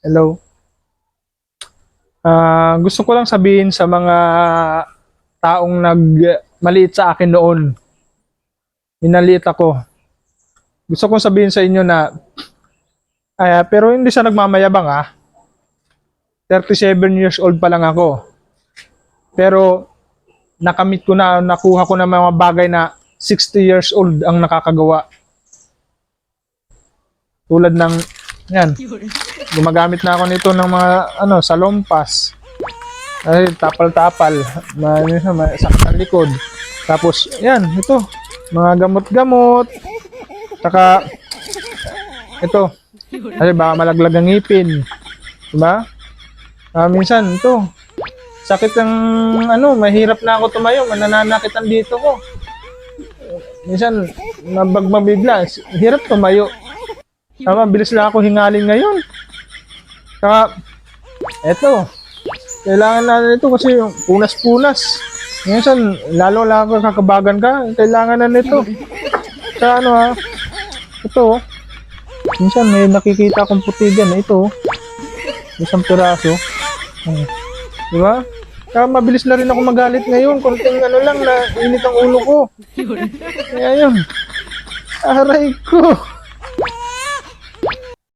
Hello. Gusto ko lang sabihin sa mga taong nagmaliit sa akin noon. Minaliit ako. Gusto kong sabihin sa inyo na, pero hindi siya nagmamayabang 37 years old pa lang ako. Pero nakamit ko na, nakuha ko na mga bagay na 60 years old ang nakakagawa. Tulad ng, yan, gumagamit na ako nito ng mga, salompas. Ay, tapal-tapal, sakit ang likod. Tapos, yan, ito, mga gamot-gamot. Saka, ito, kasi baka malaglag ang ngipin. Diba? Minsan, ito, sakit ang, mahirap na ako tumayo, mananakit ang dito ko. Minsan, mabigla, hirap tumayo. Bilis lang ako hingalin ngayon. Saka, eto, kailangan natin ito kasi yung punas-punas. Minsan, lalo lang ako kakabagan ka, kailangan na nito. Sa ito, minsan may nakikita akong puti dyan, ito, isang piraso. Diba? Saka mabilis na rin ako magalit ngayon, konting lang na init ang ulo ko. Kaya yun, aray ko.